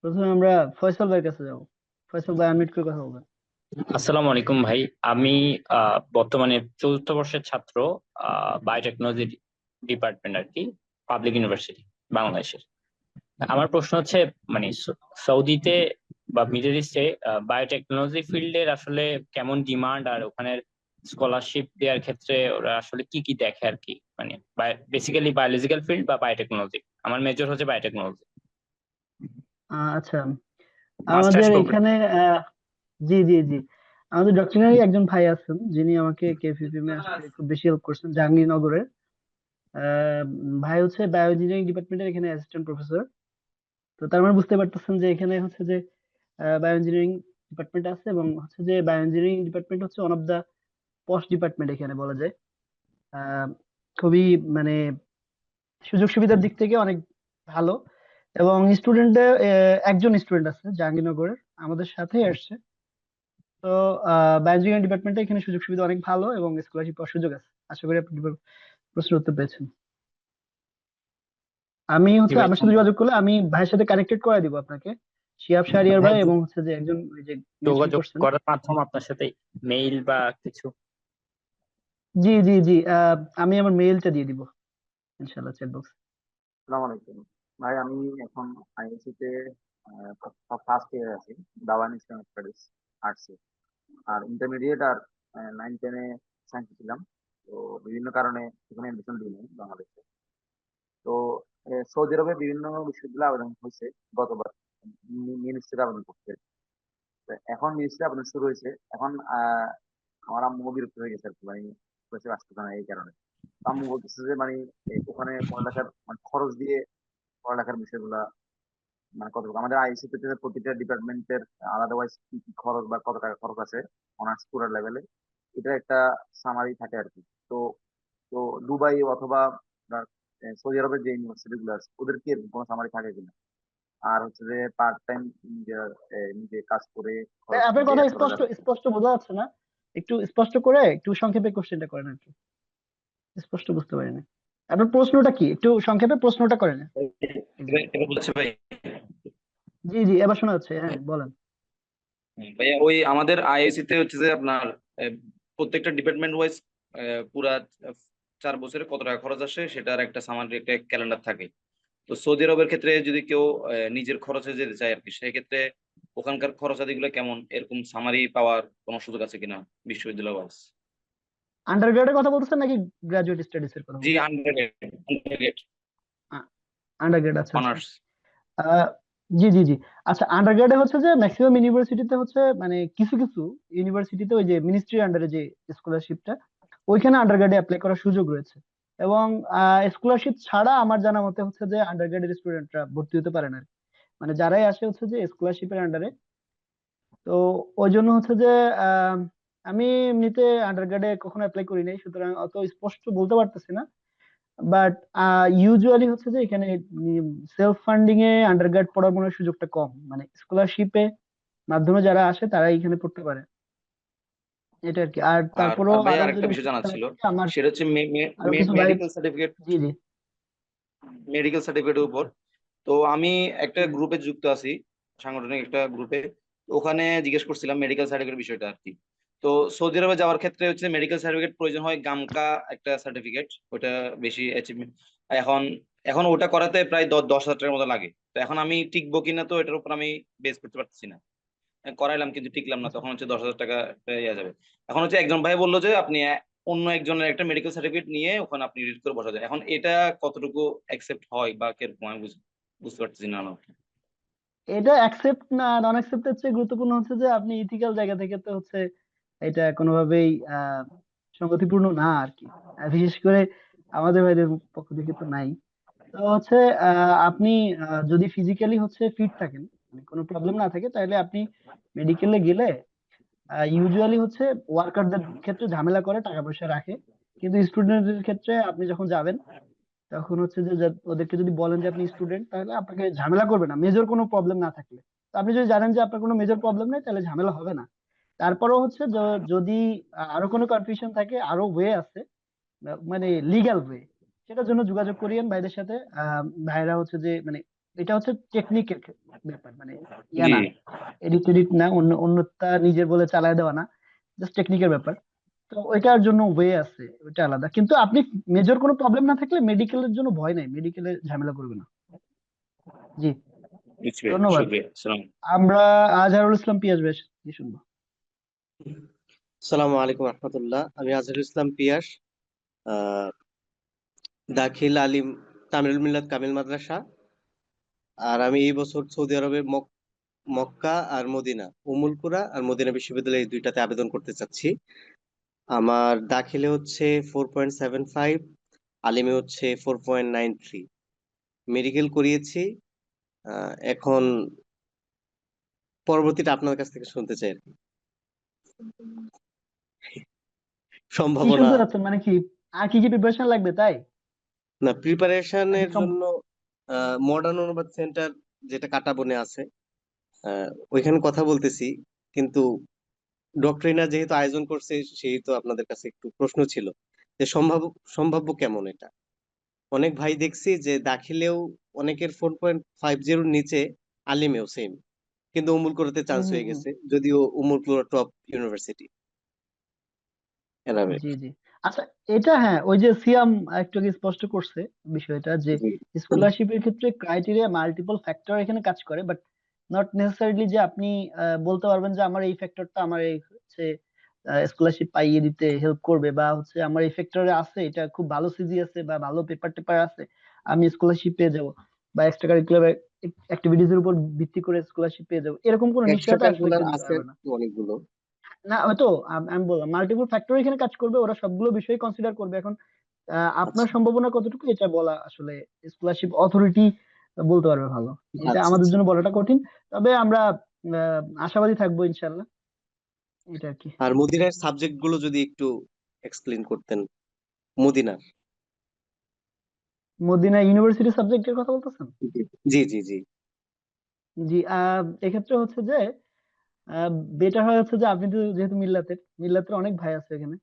প্রথমে আমরা ফয়সাল ভাইয়ের কাছে যাবো। ফয়সাল ভাই আনমিউট করে কথা বলবেন। আসসালামু আলাইকুম ভাই। আমি বর্তমানে চতুর্থ বর্ষের ছাত্র, বায়োটেকনোলজি ডিপার্টমেন্ট আর কি, পাবলিক ইউনিভার্সিটি বাংলাদেশের। আমার প্রশ্ন হচ্ছে, মানে সৌদিতে বা মিডল ইস্টে বায়োটেকনোলজি ফিল্ডের আসলে কেমন ডিমান্ড, আর ওখানে স্কলারশিপ দেওয়ার ক্ষেত্রে ওরা আসলে কি কি দেখে আর কি, মানে বেসিক্যালি বায়োলজিক্যাল ফিল্ড বা বায়োটেকনোলজি। আমার মেজর হচ্ছে বায়োটেকনোলজি, আচ্ছা, মাস্টার্স আমাদের প্রোগ্রাম। এখানে জি জি জি, আমাদের ডক্টরিনারি একজন ভাই আছেন যিনি আমাকে কেভিপিএম এ আসলে খুব বেশি হেল্প করছেন, জাহাঙ্গীরনগরের। আহ, ভাই হচ্ছে বায়ো ইঞ্জিনিয়ারিং ডিপার্টমেন্টের এখানে অ্যাসিস্ট্যান্ট প্রফেসর। তো তার মানে বুঝতে পারতেছেন যে এখানে হচ্ছে যে বায়ো ইঞ্জিনিয়ারিং ডিপার্টমেন্ট আছে, এবং হচ্ছে যে বায়ো ইঞ্জিনিয়ারিং ডিপার্টমেন্ট হচ্ছে one of the posh department এখানে বলা যায়। আহ, খুবই মানে সুযোগ সুবিধার দিক থেকে অনেক ভালো। এবং স্টুডেন্টদের একজন স্টুডেন্ট আছে জাহাঙ্গীরনগরের, আমাদের সাথে আসছে। তো বায়োলজিক্যাল ডিপার্টমেন্টে এখানে সুযোগ সুবিধা অনেক ভালো এবং স্কলারশিপ পাওয়ার সুযোগ আছে। আশা করি আপনি প্রশ্ন উত্তর পেয়েছেন। আমি জি হচ্ছে ভাই, আমার সাথে ধন্যবাদ। যোগাযোগ করলে আমি ভাইয়ের সাথে কানেক্টেড করে দিব আপনাকে, শিহাব শাহরিয়ার ভাই, ভাই, এবং হচ্ছে যে একজন ওই যে মেনশন যোগাযোগ করছেন। করার মাধ্যম আপনার সাথে মেইল বা কিছু? জি জি জি, আমি আমার মেইলটা দিয়ে দিব ইনশাআল্লাহ চ্যাট বক্স। আসসালামু আলাইকুম ভাই। আমি এখন আইএসসি তে ফার্স্ট ইয়ার আছি, দাওয়ান ইসলামিক স্টাডিজ আর্টসে। আর ইন্টারমিডিয়েট আর 9-10-এ সায়েন্সে ছিলাম। তো বিভিন্ন কারণে এখানে এডমিশন দিই নাই বাংলাদেশে। তো সৌদি আরবে বিভিন্ন বিশ্ববিদ্যালয়ে আবেদন হয়েছে গতবার, মিনিস্ট্রিতে আবেদন করতে। তো এখন মিনিস্ট্রি আবেদন শুরু হয়েছে। এখন আমার আম্মু বিরক্ত হয়ে গেছে আর কি, মানে বসে আসতেছে না এই কারণে। তো আম্মু বলতেছে যে মানে ওখানে পড়ালেখার মানে খরচ দিয়ে পড়ালেখার বিষয়গুলা মানে কত আমাদের আইসিটি তে প্রতিটা ডিপার্টমেন্টের আলাদা ওয়াইজ কি কি খরচ বা কত টাকা খরচ আছে অনার্স পুরো লেভেলে, এটা একটা সামারি থাকে আর কি। তো তো দুবাই অথবা আপনার, সৌদি আরবের যে ইউনিভার্সিটি গুলো আছে ওদের কি এরকম কোনো সামারি থাকে কিনা? আর হচ্ছে যে পার্ট টাইম নিজে নিজে কাজ করে খরচ আপনার কথা বের করা স্পষ্ট যাবে? স্পষ্ট বোঝা যাচ্ছে না, একটু স্পষ্ট করে একটু সংক্ষেপে কোশ্চেনটা করেন আর কি, স্পষ্ট বুঝতে পারি না। আপনার প্রশ্নটা কি, একটু সংক্ষেপে প্রশ্নটা করেন প্লিজ। এবার বলছে ভাই। জি জি, এবার শোনা যাচ্ছে, হ্যাঁ বলেন। ভাইয়া, ওই আমাদের আইআইসি তে হচ্ছে যে আপনার প্রত্যেকটা ডিপার্টমেন্ট ওয়াইজ পুরা 4 বছরে কত টাকা খরচ আসে সেটার একটা সামারি একটা ক্যালেন্ডার থাকে। তো সৌদি আরবের ক্ষেত্রে যদি কেউ নিজের খরচে যেতে চায় আর কি, সেক্ষেত্রে ওখানকার খরচাদি গুলো কেমন, এরকম সামারি পাওয়ার কোনো সুযোগ আছে কিনা বিশ্ববিদ্যালয় ওয়াইজ? আন্ডার গ্রেডের কথা বলতেছেন নাকি গ্রাজুয়েট স্টাডিজ এর কথা জি, বলতেছেন? আন্ডারগ্রেড আন্ডার গ্রেড, আচ্ছা আচ্ছা। অনার্স। আহ, জি জি জি। আচ্ছা, আন্ডার গ্রেডে হচ্ছে যে ম্যাক্সিমাম ইউনিভার্সিটিতে হচ্ছে মানে কিছু কিছু ইউনিভার্সিটিতে ওই যে মিনিস্ট্রির আন্ডারে যে স্কলারশিপটা, ওইখানে আন্ডার গ্রেডে অ্যাপ্লাই করার সুযোগ রয়েছে। এবং স্কলারশিপ ছাড়া আমার জানা মতে হচ্ছে যে আন্ডার গ্রেডের স্টুডেন্টরা ভর্তি হতে পারে না আর কি। মানে যারাই আসে হচ্ছে যে স্কলারশিপের আন্ডারে। তো ওই জন্য হচ্ছে যে আহ, আমি এমনিতে আন্ডার গ্রেডে কখনো অ্যাপ্লাই করি নাই, সুতরাং অত স্পষ্ট বলতে পারতেছি না। বাট ইউজুয়ালি হচ্ছে যে এখানে সেলফ ফান্ডিং এ আন্ডারগ্রেড পড়ার মনে হয় সুযোগটা কম, মানে স্কলারশিপে মাধ্যমে যারা আসে তারা এখানে পড়তে পারে, এটা আর কি। আর আর তারপরেও আর ভাইয়া আরো আরেকটা যদি বিষয় বিষয় জানার ছিল, থাকে আমার সেটা হচ্ছে আরো কিছু ভাই। Medical certificate. জি জি। মেডিকেল সার্টিফিকেটের উপর তো আমি একটা হুম। গ্রুপে যুক্ত আছি, সাংগঠনিক একটা গ্রুপে। ওখানে জিজ্ঞেস করছিলাম মেডিকেল সার্টিফিকেট বিষয়টা আর কি। তো সৌদি আরবে যাওয়ার ক্ষেত্রে হচ্ছে মেডিকেল সার্টিফিকেট প্রয়োজন হয়, গামকা একটা সার্টিফিকেট, ওটা বেশি অ্যাচিভমেন্ট। এখন এখন ওটা করাতে প্রায় 10,000 টাকার মতো লাগে। তো এখন আমি টিকবো কিনা, তো এটার উপর আমি বেস করতে পারতেছি না। করাইলাম কিন্তু টিকলাম না, আচ্ছা। তখন হচ্ছে 10,000 টাকা ইয়ে যাবে। এখন হচ্ছে একজন ভাই বললো যে আপনি অন্য একজনের একটা মেডিকেল সার্টিফিকেট নিয়ে ওখানে আপনি রিড করে বসা যায়। এখন এটা কতটুকু অ্যাকসেপ্ট হয় বা কিরকম আমি বুঝতে পারতেছি না না। এটা অ্যাকসেপ্ট না নন অ্যাকসেপ্টের চেয়ে গুরুত্বপূর্ণ হচ্ছে যে আপনি ইথিক্যাল জায়গা থেকে তো হচ্ছে এটা কোনোভাবেই সংগতিপূর্ণ না আর কি। বিশেষ করে আমাদের ভাইদের পক্ষ থেকে তো নাই। তো হচ্ছে আপনি যদি ফিজিক্যালি হচ্ছে ফিট থাকেন, মানে কোনো প্রবলেম না থাকে, তাহলে আপনি মেডিকেলে গেলে ইউজুয়ালি হচ্ছে ওয়ার্কারদের ক্ষেত্রে ঝামেলা করে টাকা পয়সা রাখে। কিন্তু স্টুডেন্টদের ক্ষেত্রে আপনি যখন যাবেন তখন হচ্ছে যে ওদেরকে যদি বলেন যে আপনি স্টুডেন্ট, তাহলে আপনাকে ঝামেলা করবে না মেজর কোনো প্রবলেম না থাকলে। তো আপনি যদি জানেন যে আপনার কোনো মেজর প্রবলেম নেই তাহলে ঝামেলা হবে না। তারপরেও হচ্ছে যদি আরো কোনো কনফিউশন থাকে, আরো ওয়ে আছে, মানে লিগ্যাল ওয়ে, সেটার জন্য যোগাযোগ করিয়েন ভাইদের সাথে। ভাইরা হচ্ছে যে মানে এটা হচ্ছে টেকনিকের ব্যাপার, মানে ইয়া জি না, এডিট এডিট না, অন্যটা নিজের বলে চালায় দেওয়া না, জাস্ট টেকনিকের ব্যাপার। তো ওইটার জন্য ওয়ে আছে, ওইটা আলাদা। কিন্তু আপনি মেজর কোনো প্রবলেম না থাকলে মেডিকেলের জন্য ভয় নাই, মেডিকেলে ঝামেলা করবে না। জি, বুঝছি ভাই, ধন্যবাদ। শুক্রিয়া, আসসালাম। আমরা আজহারুল ইসলাম পিয়াস বেশ কি শুনবো। আসসালামু আলাইকুম রহমতুল্লাহ। আমি আজহারুল ইসলাম পিয়াস, আহ, দাখিল আলিম তামিল মিল্লাত কামিল মাদ্রাসা। আর আমি এই বছর সৌদি আরবের মক্কা আর মদিনা, উমুল কুরা আর মদিনা বিশ্ববিদ্যালয়, এই দুইটাতে আবেদন করতে চাচ্ছি। আমার দাখিলে হচ্ছে 4.75, আলিমে হচ্ছে 4.93। মেডিকেল করিয়েছি। এখন পরবর্তীটা আপনার কাছ থেকে শুনতে চাই আর কি। কি সম্ভাবনা। শুনতে চাচ্ছেন, মানে কি আর কি কি প্রিপারেশন লাগবে তাই, না, নাকি প্রিপারেশনের জন্য মডার্ন অনুবাদ সেন্টার যেটা কাটাবনে আছে, ওইখানে কথা বলতেছি। কিন্তু ডক্টরিনা যেহেতু আয়োজন করছে, সেই তো আপনাদের কাছে একটু প্রশ্ন ছিল যে সম্ভাব্য কেমন এটা। অনেক ভাই দেখছি যে দাখিলেও অনেকের 4.50 নিচে, আলিমেও সেম, কিন্তু উমুল করতে চান্স হুম হুম হয়ে হুম। গেছে, যদিও উমুল পুরো টপ ইউনিভার্সিটি এরাবিক। জি জি। আচ্ছা, এটা হ্যাঁ, ওই যে সিয়াম একটু আগে স্পষ্ট করছে বিষয়টা, যে জি স্কলারশিপের ক্ষেত্রে ক্রাইটেরিয়া মাল্টিপল ফ্যাক্টর এখানে কাজ করে, বাট নট নেসেসারিলি যে আপনি বলতে পারবেন যে আমার এই ফ্যাক্টরটা আমার এই হচ্ছে স্কলারশিপ পাইয়ে দিতে হেল্প করবে, বা হচ্ছে আমার এই ফ্যাক্টরে আছে, এটা খুব ভালো সিজি আছে বা ভালো পেপার টেপার আছে, আমি স্কলারশিপ পেয়ে যাবো, বা এক্সট্রা কারিকুলার অ্যাক্টিভিটিজ এর উপর ভিত্তি করে স্কলারশিপ পেয়ে যাবো, এরকম কোনো এক্সট্রা নিশ্চয়তা কারিকুলার এক্সপেক্টেড দিতে আছে পারবে না। অনেকগুলো। না হয়তো আমি বললাম মাল্টিপল ফ্যাক্টর এখানে কাজ করবে, ওরা সবগুলো বিষয় কনসিডার করবে। এখন আপনার আচ্ছা সম্ভাবনা কতটুকু এটা বলা আসলে স্কলারশিপ অথরিটি বলতে পারবে ভালো, এটা আচ্ছা আমাদের আচ্ছা। জন্য বলাটা কঠিন। তবে আমরা আশাবাদী থাকবো ইনশাল্লাহ, এটা আর কি। আর মদিনার সাবজেক্ট গুলো যদি একটু এক্সপ্লেইন করতেন। মদিনার। মদিনা ইউনিভার্সিটি সাবজেক্টের কথা বলতেছেন? জি জি জি। জি, এক্ষেত্রে হচ্ছে যে বেটার হয় হচ্ছে যে আপনি তো যেহেতু মিল্লাতের অনেক ভাই আছে এখানে,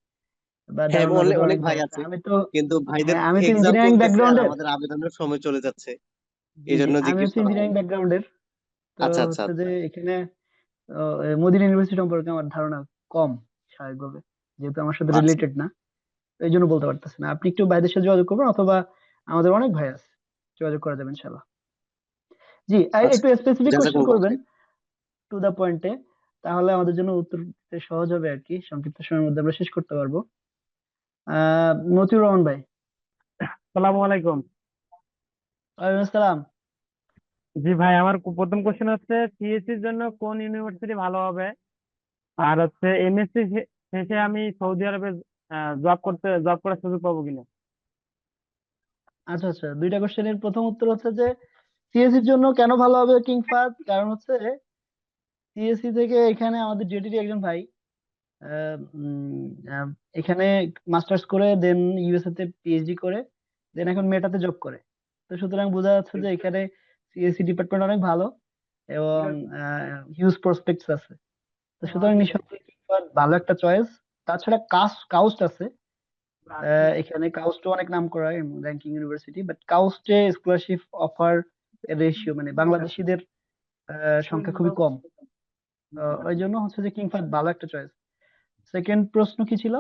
বা হ্যাঁ, দারুন অনেক নাজাদের অনেক অনেক ভাই ভাই আছে। আছে, আমি তো কিন্তু ভাইদের হ্যাঁ, আমি তো এক্সাম ইঞ্জিনিয়ারিং চলতেছে আর ব্যাকগ্রাউন্ডের। আমাদের আবেদনের সময় চলে যাচ্ছে, জি এই জি, জন্য আমি জিজ্ঞেস হচ্ছে করা হয়। ইঞ্জিনিয়ারিং ব্যাকগ্রাউন্ডের। তো আচ্ছা আচ্ছা হচ্ছে যে আচ্ছা। এখানে মদিনা ইউনিভার্সিটি সম্পর্কে আমার ধারণা কম, স্বাভাবিকভাবে, যেহেতু আমার সাথে আচ্ছা রিলেটেড না, তো এই জন্য বলতে পারতেছি না। আপনি একটু ভাইদের সাথে যোগাযোগ করবেন, অথবা আমাদের অনেক ভাই আছে, যোগাযোগ করা যাবে ইনশাল্লাহ। জি, আর আচ্ছা। একটু স্পেসিফিক কোশ্চেন জাযাকুমুল্লাহ করবেন, খাইর। টু দা পয়েন্টে, তাহলে আমাদের জন্য উত্তর দিতে সহজ হবে আর কি, সংক্ষিপ্ত সময়ের মধ্যে আমরা শেষ করতে পারবো। মতিউর রহমান ভাই। সালামু আলাইকুম। ওয়ালাইকুম আসসালাম। জি ভাই, আমার প্রথম কোশ্চেন হচ্ছে সিএসসি এর জন্য কোন ইউনিভার্সিটি ভালো হবে, আর হচ্ছে এমএসসি শেষে আমি সৌদি আরবে জব করার সুযোগ পাবো কিনা। আচ্ছা আচ্ছা, দুইটা কোশ্চেনের প্রথম উত্তর হচ্ছে যে সিএসসির জন্য কেন ভালো হবে কিং ফাহাদ, কারণ হচ্ছে সিএসসি থেকে এখানে আমাদের জেটির একজন ভাই আহ, উম, আহ, এখানে মাস্টার্স করে দেন ইউএসএ তে পিএইচডি করে দেন এখন মেটাতে জব করে। তো সুতরাং বোঝা যাচ্ছে যে এখানে সিএসসি ডিপার্টমেন্ট অনেক ভালো, এবং হিউজ প্রসপেক্টস আছে। তো সুতরাং নিঃসন্দেহে কিংবা ভালো একটা চয়েস। তাছাড়া কাউস্ট আছে, এখানে কাউস্ট অনেক নাম করা র্যাঙ্কিং ইউনিভার্সিটি, বাট কাউস্টে স্কলারশিপ অফার রেশিও, মানে বাংলাদেশিদের সংখ্যা খুবই কম। ওই জন্য হচ্ছে যে কিং ফাহাদ ভালো একটা চয়েস। সেকেন্ড প্রশ্ন কি ছিল,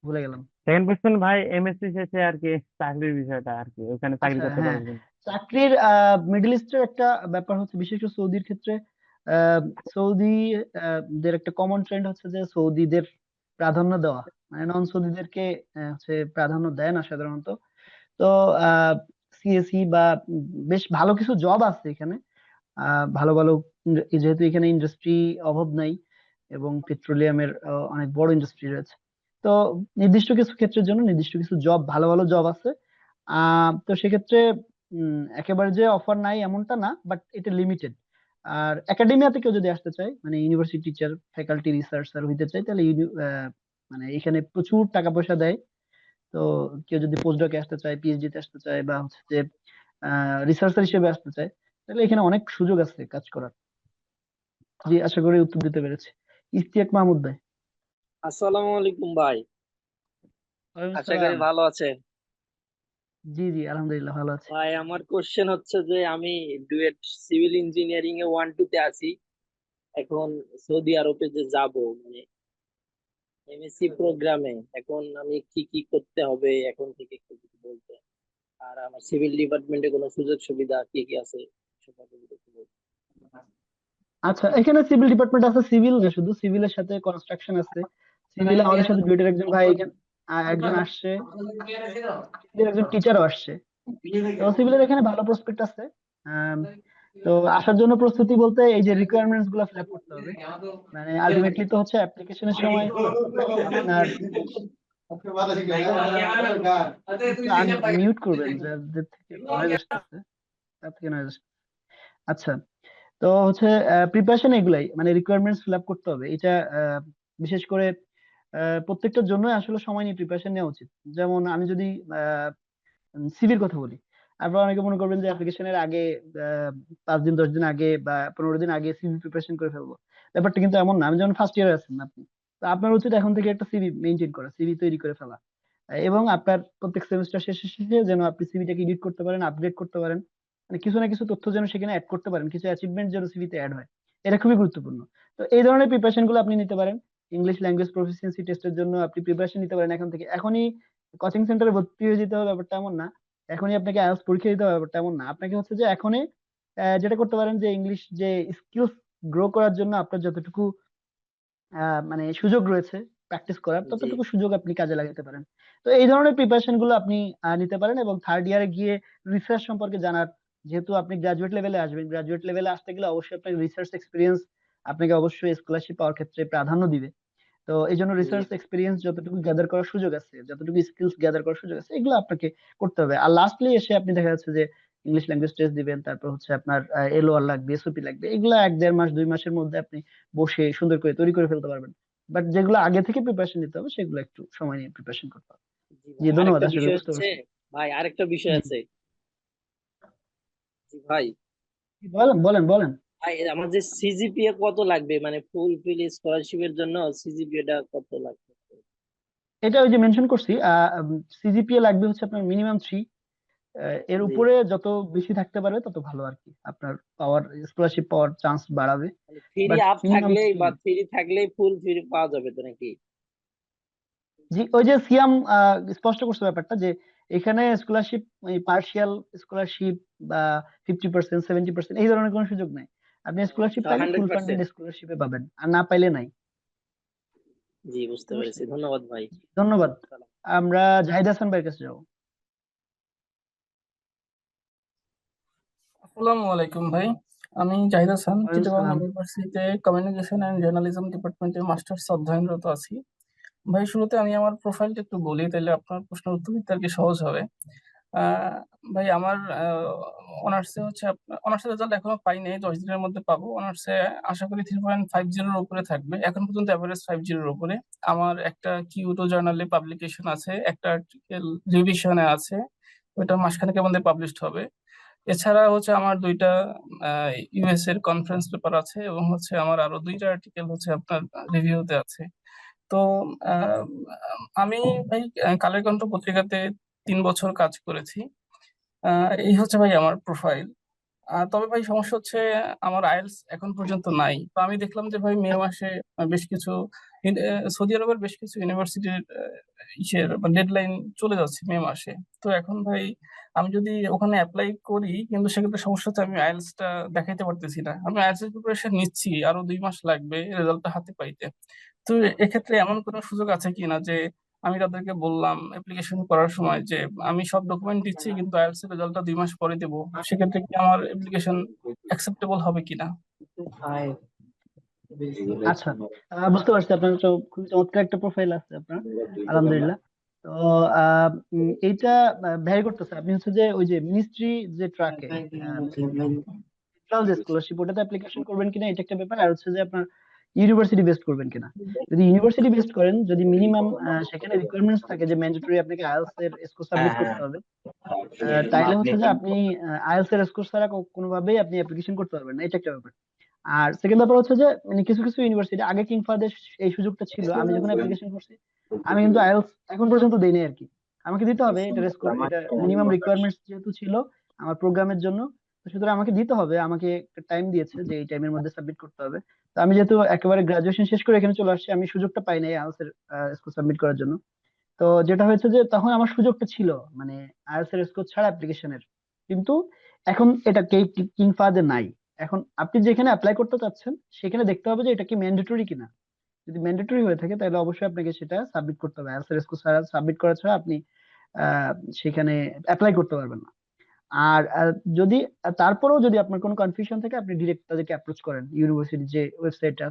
ভুলে গেলাম। সেকেন্ড কোশ্চেন ভাই, এমএসসি শেষে আর কি চাকরির বিষয়টা আর কি, ওখানে চাকরি আচ্ছা করতে হ্যাঁ, পারবো কিনা। চাকরির মিডল ইস্টের একটা ব্যাপার হচ্ছে, বিশেষ করে সৌদির ক্ষেত্রে আহ, সৌদি দের একটা কমন ট্রেন্ড হচ্ছে যে সৌদিদের প্রাধান্য দেওয়া, মানে নন সৌদিদেরকে হচ্ছে প্রাধান্য দেয় না সাধারণত। তো সিএসি বা বেশ ভালো কিছু জব আছে এখানে, ভালো ভালো যেহেতু এখানে ইন্ডাস্ট্রি অভাব নাই, এবং পেট্রোলিয়ামের অনেক বড় ইন্ডাস্ট্রি রয়েছে। তো নির্দিষ্ট কিছু ক্ষেত্রের জন্য নির্দিষ্ট কিছু জব, ভালো ভালো জব আছে। তো সেক্ষেত্রে একেবারে যে অফার নাই এমনটা না, বাট এটা লিমিটেড। আর একাডেমিয়াতে কেউ যদি আসতে চায়, মানে ইউনিভার্সিটি টিচার, ফ্যাকাল্টি রিসার্চার হইতে চায়, তাহলে মানে এখানে প্রচুর টাকা পয়সা দেয়। তো কেউ যদি পোস্ট ডকে আসতে চায়, পিএইচডি তে আসতে চায়, বা হচ্ছে যে রিসার্চার হিসেবে আসতে চায়, তাহলে এখানে অনেক সুযোগ আছে কাজ করার। জি, আশা করি উত্তর দিতে পেরেছি। ইফতিয়াক মাহমুদ ভাই। আসসালামু আলাইকুম ভাই, ওয়ালাইকুম আশা করি আসসালাম। ভালো আছেন। জি জি, আলহামদুলিল্লাহ ভালো আছি। ভাই আমার কোশ্চেন হচ্ছে যে আমি ডুয়েট সিভিল ইঞ্জিনিয়ারিং এ 1-2 তে আছি। এখন সৌদি আরবে যে যাব মানে এমএসসি প্রোগ্রামে, এখন আমি কি কি করতে হবে এখন থেকে একটু যদি বলতেন। আর আমার সিভিল ডিপার্টমেন্টে কোনো সুযোগ সুবিধা কি কি আছে সব যদি একটু বলতেন। আচ্ছা, এখানে সিভিল ডিপার্টমেন্ট আছে, সিভিল না শুধু, সিভিলের সাথে কনস্ট্রাকশন আছে। সিভিল আমাদের সাথে ডুয়েটের একজন ভাই এখানে একজন আসছে, সিভিলের একজন টিচারও আসছে। তো সিভিলের এখানে ভালো প্রসপেক্ট আছে। আম, তো আসার জন্য প্রস্তুতি বলতে এই যে রিকোয়ারমেন্টস গুলো ফিল আপ করতে হবে। মানে আলটিমেটলি তো হচ্ছে অ্যাপ্লিকেশনের সময় আপনার মিউট করবেন যাদের থেকে নয়েজ আসতেছে, তার থেকে নয়েজ আসছে। আচ্ছা, তো হচ্ছে প্রিপারেশন এগুলাই, মানে রিকোয়ারমেন্টস ফিল আপ করতে হবে এটা। বিশেষ করে প্রত্যেকটার জন্য আসলে সময় নিয়ে প্রিপারেশন নেওয়া উচিত। যেমন আমি যদি সিভির কথা বলি, আপনারা অনেকে মনে করবেন যে অ্যাপ্লিকেশনের আগে 5 দিন 10 দিন আগে বা 15 দিন আগে সিভি প্রিপারেশন করে ফেলবো। ব্যাপারটা কিন্তু এমন না। আমি যখন ফার্স্ট ইয়ারে আছেন আপনি, তো আপনার উচিত এখন থেকে একটা সিভি মেনটেন করা, সিভি তৈরি করে ফেলা। এবং আপনার প্রত্যেক সেমিস্টার শেষে শেষে যেন আপনি সিভিটাকে এডিট করতে পারেন, আপগ্রেড করতে পারেন। মানে কিছু না কিছু তথ্য যেন সেখানে অ্যাড করতে পারেন, কিছু অ্যাচিভমেন্ট যেন সিভিতে অ্যাড হয়। এটা খুবই গুরুত্বপূর্ণ। তো এই ধরনের প্রিপারেশন গুলো আপনি নিতে পারেন। ইংলিশ ল্যাঙ্গুয়েজ প্রফিসিয়েন্সি টেস্টের জন্য আপনি প্রিপারেশন নিতে পারেন এখন থেকে। এখনই কোচিং সেন্টারে ভর্তি হয়ে যেতে হবে ব্যাপারটা এমন না। এখনই আপনাকে আইএলটিএস পরীক্ষা দিতে হবে ব্যাপারটা এমন না। আপনাকে হচ্ছে যে এখনই যেটা করতে পারেন যে ইংলিশ যে স্কিলস গ্রো করার জন্য আপনার যতটুকু মানে সুযোগ রয়েছে প্র্যাকটিস করার, জি ততটুকু সুযোগ আপনি কাজে লাগাতে পারেন। তো এই ধরনের প্রিপারেশন গুলো আপনি নিতে পারেন। এবং থার্ড ইয়ারে গিয়ে রিসার্চ সম্পর্কে জানার, যেহেতু আপনি গ্রাজুয়েট লেভেলে আসবেন, গ্রাজুয়েট লেভেলে আসতে গেলে অবশ্যই আপনার রিসার্চ এক্সপিরিয়েন্স আপনাকে অবশ্যই স্কলারশিপ পাওয়ার ক্ষেত্রে প্রাধান্য দিবে। তো এই জন্য জি রিসার্চ এক্সপিরিয়েন্স যতটুকু গ্যাদার করার সুযোগ আছে, যতটুকু স্কিলস গ্যাদার করার সুযোগ আছে, এগুলো আপনাকে করতে হবে। আর লাস্টলি এসে আপনি দেখা যাচ্ছে যে ইংলিশ ল্যাঙ্গুয়েজ টেস্ট দিবেন, তারপর হচ্ছে আপনার এলওআর লাগবে, এসওপি লাগবে। এগুলো 1-1.5 মাস 2 মাসের মধ্যে আপনি বসে সুন্দর করে তৈরি করে ফেলতে পারবেন। বাট যেগুলো আগে থেকে প্রিপারেশন নিতে হবে সেগুলো একটু সময় নিয়ে প্রিপারেশন করতে হবে। জি জি ভাই, ধন্যবাদ, আরেকটা আশা করি বিষয় বুঝতে হচ্ছে, পারছেন। ভাই আরেকটা বিষয় জি আছে। জি ভাই, জি, বলেন বলেন বলেন। ভাই আমার যে সিজিপিএ কত লাগবে মানে ফুলফিল স্কলারশিপের জন্য সিজিপিএ টা কত লাগবে? এটা ওই যে মেনশন করছি, সিজিপিএ লাগবে হচ্ছে আপনার মিনিমাম 3। এর জি, উপরে যত বেশি থাকতে পারবে তত ভালো আর কি, আপনার পাওয়ার স্কলারশিপ পাওয়ার চান্স বাড়াবে। মানে থ্রি বাট আপ মিনিমাম থাকলেই 3। বা থ্রি থাকলেই ফুল ফ্রি পাওয়া যাবে তো নাকি? জি, ওই যে সিয়াম স্পষ্ট করছে ব্যাপারটা যে এখানে স্কলারশিপ, পার্শিয়াল স্কলারশিপ বা 50% 70% এই ধরনের কোনো সুযোগ নাই। আপনি স্কলারশিপ পাইলে হান্ড্রেড ফুল ফান্ডেড পার্সেন্ট স্কলারশিপে পাবেন, আর না পাইলে নাই। জি, বুঝতে বুঝতে পেরেছি, পারছেন? ধন্যবাদ ভাই। ধন্যবাদ। সালাম। আমরা জাহিদ হাসান ভাইয়ের কাছে যাবো। আসসালামু আলাইকুম ভাই, আমি জাহিদ হাসান ওয়ালাইকুম চিটাগং সালাম। ইউনিভার্সিটিতে কমিউনিকেশন অ্যান্ড জার্নালিজম ডিপার্টমেন্টে মাস্টার্স অধ্যয়নরত আছি। ভাই শুরুতে আমি আমার প্রোফাইলটা একটু বলি, তাহলে আপনার প্রশ্নের উত্তর দিতে আর কি সহজ হবে। আহ, ভাই আমার অনার্সে হচ্ছে অনার্সের রেজাল্ট এখনো পাই নাই, 10 দিনের মধ্যে পাবো। অনার্সে আশা করি 3.50 উপরে থাকবে, এখন পর্যন্ত অ্যাভারেজ 50 উপরে। আমার একটা কিউটো জার্নালে পাবলিকেশন আছে, একটা আর্টিকেল রিভিশনে আছে, ওইটা মাসখানেকের মধ্যে পাবলিশড হবে। এছাড়া হচ্ছে আমার 2টা ইউএস এর কনফারেন্স পেপার আছে, এবং হচ্ছে আমার আরো 2টা আর্টিকেল হচ্ছে আপনার রিভিউতে আছে। তো আহ, আমি ভাই কালের কণ্ঠ পত্রিকাতে 3 বছর কাজ করেছি। এই হচ্ছে ভাই আমার প্রোফাইল। তবে ভাই সমস্যা হচ্ছে আমার আইএলটিএস এখন পর্যন্ত নাই। তো আমি দেখলাম যে ভাই মে মাসে বেশ কিছু সৌদি আরবের বেশ কিছু ইউনিভার্সিটির ইসের ডেডলাইন চলে যাচ্ছে মে মাসে। তো এখন ভাই আমি যদি ওখানে অ্যাপ্লাই করি, কিন্তু সেক্ষেত্রে সমস্যা হচ্ছে আমি আইএলটিএসটা দেখাইতে পারতেছি না। আমি আইএলটিএস এর প্রিপারেশন নিচ্ছি, আরো 2 মাস লাগবে রেজাল্টটা হাতে পাইতে। তো এক্ষেত্রে এমন কোনো সুযোগ আছে কিনা যে আমি তাদেরকে বললাম অ্যাপ্লিকেশন করার সময় যে আমি সব ডকুমেন্ট দিচ্ছি কিন্তু আইএলটিএস এর রেজাল্টটা 2 মাস পরে দেবো, সেক্ষেত্রে কি আমার অ্যাপ্লিকেশন অ্যাকসেপ্টেবল হবে কিনা? আচ্ছা, বুঝতে পারছি। আপনার তো খুবই চমৎকার একটা প্রোফাইল আছে আপনার, আলহামদুলিল্লাহ। তো এইটা ভ্যারি করতেছে। আপনি হচ্ছে যে ওই যে মিনিস্ট্রি যে ট্রাকে সেন্ট্রাল যে স্কলারশিপ, ওটাতে অ্যাপ্লিকেশন করবেন কিনা এটা একটা ব্যাপার। আর হচ্ছে যে আপনার ইউনিভার্সিটি বেসড করবেন কিনা। যদি ইউনিভার্সিটি বেসড করেন, যদি মিনিমাম সেখানে রিকোয়ারমেন্টস থাকে যে ম্যান্ডেটরি আপনাকে আইএলটিএস এর স্কোর সাবমিট করতে হবে, তাইলে হচ্ছে যে আপনি আইএলটিএস এর স্কোর ছাড়া কোনোভাবেই আপনি অ্যাপ্লিকেশন করতে পারবেন না। এটা একটা ব্যাপার। আর সেকেন্ড ব্যাপার হচ্ছে যে মানে কিছু কিছু ইউনিভার্সিটি, আগে কিংফাদের এই সুযোগটা ছিল, আমি যখন অ্যাপ্লিকেশন করছি আমি কিন্তু আইএলটিএস এখন পর্যন্ত দেই নাই আর কি। আমাকে দিতে হবে এটার স্কোর, এটা মিনিমাম রিকোয়ারমেন্টস যেহেতু ছিল আমার প্রোগ্রামের জন্য, তো সুতরাং আমাকে দিতে হবে, আমাকে টাইম দিয়েছে যে এই টাইমের মধ্যে সাবমিট করতে হবে। তো আমি যেহেতু একেবারে গ্রাজুয়েশন শেষ করে এখানে চলে আসছি, আমি সুযোগটা পাই নাই আইএলটিএস এর স্কোর সাবমিট করার জন্য। তো যেটা হয়েছে যে তখন আমার সুযোগটা ছিল মানে আইএলটিএস এর স্কোর ছাড়া অ্যাপ্লিকেশনের, কিন্তু এখন এটা কিং ফাহাদে নাই। এখন আপনি যেখানে অ্যাপ্লাই করতে চাচ্ছেন সেখানে দেখতে হবে যে এটা কি ম্যান্ডেটরি কিনা। যদি ম্যান্ডেটরি হয়ে থাকে তাহলে অবশ্যই আপনাকে সেটা সাবমিট করতে হবে, আইএলটিএস এর স্কোর ছাড়া সাবমিট করা ছাড়া আপনি সেখানে অ্যাপ্লাই করতে পারবেন না। আর যদি তারপরেও যদি আপনার কোনো কনফিউশন থাকে আপনি ডিরেক্ট তাদেরকে অ্যাপ্রোচ করেন, ইউনিভার্সিটির যে ওয়েবসাইটটা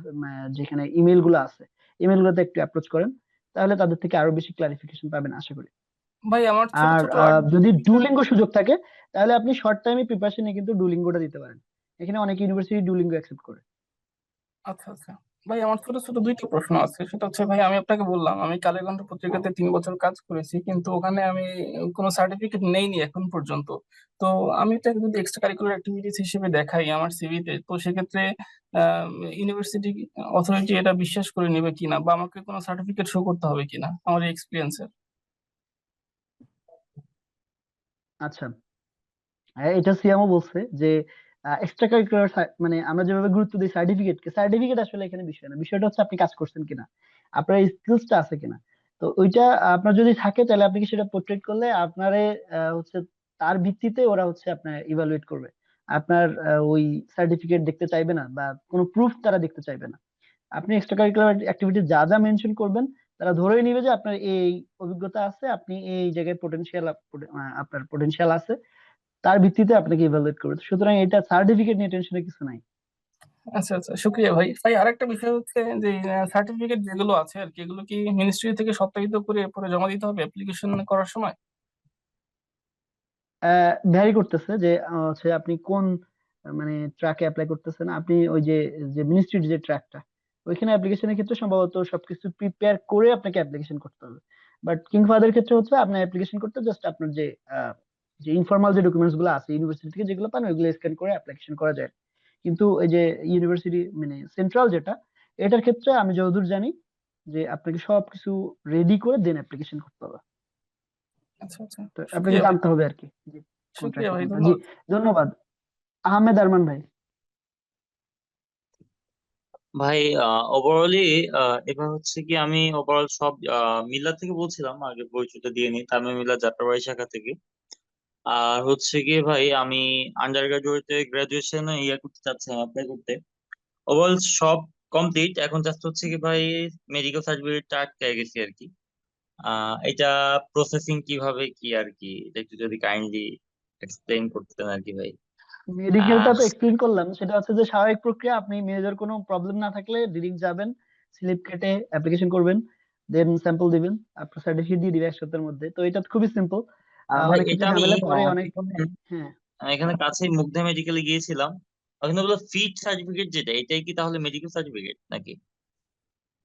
যেখানে ইমেল গুলো আছে, ইমেল গুলোতে একটু অ্যাপ্রোচ করেন, তাহলে তাদের থেকে আরো বেশি ক্লারিফিকেশন পাবেন আশা করি। ভাই আমার ছোট আর ছোট যদি ডুলিঙ্গো সুযোগ থাকে তাহলে আপনি শর্ট টাইমে প্রিপারেশন নিয়ে কিন্তু ডুলিঙ্গোটা দিতে পারেন, এখানে অনেক ইউনিভার্সিটি ডুলিঙ্গো অ্যাকসেপ্ট করে। আচ্ছা আচ্ছা ভাই, আমার ছোট ছোট দুইটা প্রশ্ন আছে। সেটা হচ্ছে ভাই, আমি আপনাকে বললাম আমি কালের কণ্ঠ পত্রিকাতে 3 বছর কাজ করেছি, কিন্তু ওখানে আমি কোনো সার্টিফিকেট নেইনি এখন পর্যন্ত। তো আমি এটাকে যদি এক্সট্রা কারিকুলার অ্যাক্টিভিটিস হিসেবে দেখাই আমার সিভিতে, তো সেক্ষেত্রে ইউনিভার্সিটি অথরিটি এটা বিশ্বাস করে নেবে কিনা, বা আমাকে কোনো সার্টিফিকেট শো করতে হবে কিনা আমার এক্সপিরিয়েন্সের? আচ্ছা, হ্যাঁ এটা সিয়ামও বলছে যে এক্সট্রা কারিকুলার, মানে আমরা যেভাবে গুরুত্ব দিই সার্টিফিকেটকে, সার্টিফিকেট আসলে এখানে বিষয় না, বিষয়টা হচ্ছে আপনি কাজ করছেন কিনা, আপনার স্কিলসটা আছে কিনা। তো ওইটা আপনার যদি থাকে তাহলে আপনি কি সেটা পোর্ট্রেট করলে আপনারে হচ্ছে তার ভিত্তিতে ওরা হচ্ছে আপনার ইভালুয়েট করবে। আপনার ওই সার্টিফিকেট দেখতে চাইবে না বা কোনো প্রুফ তারা দেখতে চাইবে না। আপনি এক্সট্রা কারিকুলার অ্যাক্টিভিটি যা যা মেনশন করবেন তারা ধরেই নিবে যে আপনার এই অভিজ্ঞতা আছে, আপনি এই জায়গায় পোটেনশিয়াল, আপনার পোটেনশিয়াল আছে, তার ভিত্তিতে আপনাকে ইভালুয়েট করবে। তো সুতরাং এটা সার্টিফিকেট নিয়ে টেনশনের কিছু নাই। আচ্ছা আচ্ছা, শুক্রিয়া ভাই। ভাই আরেকটা বিষয় হচ্ছে যে সার্টিফিকেট যেগুলো আছে আর কি, এগুলো কি মিনিস্ট্রি থেকে সত্যায়িত করে এরপরে জমা দিতে হবে অ্যাপ্লিকেশন করার সময়? ভ্যারি করতেছে যে হচ্ছে আপনি কোন মানে ট্র্যাকে অ্যাপ্লাই করতেছেন। আপনি ওই যে যে মিনিস্ট্রির যে ট্র্যাকটা, ওইখানে অ্যাপ্লিকেশনের ক্ষেত্রে সম্ভবত সবকিছু প্রিপেয়ার করে আপনাকে অ্যাপ্লিকেশন করতে হবে। বাট কিং ফাদার ক্ষেত্রে হচ্ছে আপনার অ্যাপ্লিকেশন করতে জাস্ট আপনার যে যে ইনফর্মাল যে ডকুমেন্টস গুলো আছে ইউনিভার্সিটি থেকে যেগুলো পান ওইগুলো স্ক্যান করে অ্যাপ্লিকেশন করা যায়। কিন্তু এই যে ইউনিভার্সিটি মানে সেন্ট্রাল যেটা, এটার ক্ষেত্রে আমি যতদূর জানি যে আপনাকে সবকিছু রেডি করে দেন অ্যাপ্লিকেশন করতে হবে। আচ্ছা আচ্ছা, তো আপনাকে শুক্রিয়া ভাই। জানতে হবে আর কি যে কোন শুক্রিয়া ট্র্যাকে ভাই, কোনটা। জি, ধন্যবাদ। ধন্যবাদ। আহমেদ আরমান ভাই। ভাই ওভারঅলি এবার হচ্ছে কি আমি ওভারঅল সব মিল্লাত থেকে বলছিলাম, আগে পরিচয়টা দিয়ে নিই, তামিম মিল্লাত যাত্রাবাড়ি শাখা থেকে। আর হচ্ছে কি ভাই আমি আন্ডার গ্রাজুয়েটে গ্রাজুয়েশনে ইয়ে করতে চাচ্ছি, অ্যাপ্লাই করতে। ওভারঅল সব কমপ্লিট, এখন জাস্ট হচ্ছে কি ভাই মেডিকেল সার্টিফিকেটটা আটকে গেছি আর কি। এটা প্রসেসিং কিভাবে কি আর কি, এটা একটু যদি কাইন্ডলি এক্সপ্লেইন করতেন আর কি ভাই। মেডিকেলটা আহ তো এক্সপ্লেইন করলাম, সেটা হচ্ছে যে স্বাভাবিক প্রক্রিয়া, আপনি মেজর কোনো প্রবলেম না থাকলে ডিরেক্ট যাবেন, স্লিপ কেটে অ্যাপ্লিকেশন করবেন, দেন স্যাম্পল দিবেন, আপনার সার্টিফিকেট দিয়ে দিবে 1 সপ্তাহের মধ্যে। তো এটা খুবই সিম্পল। ভাই অনেক এটা ক্ষেত্রে আমি ঝামেলা পড়ে অনেক। কি বললেন, হ্যাঁ আমি এখানে কাছেই মুগ্ধা মেডিকেলে গিয়েছিলাম, ওখানে বললো ফিট সার্টিফিকেট, যেটা এটাই কি তাহলে মেডিকেল সার্টিফিকেট নাকি?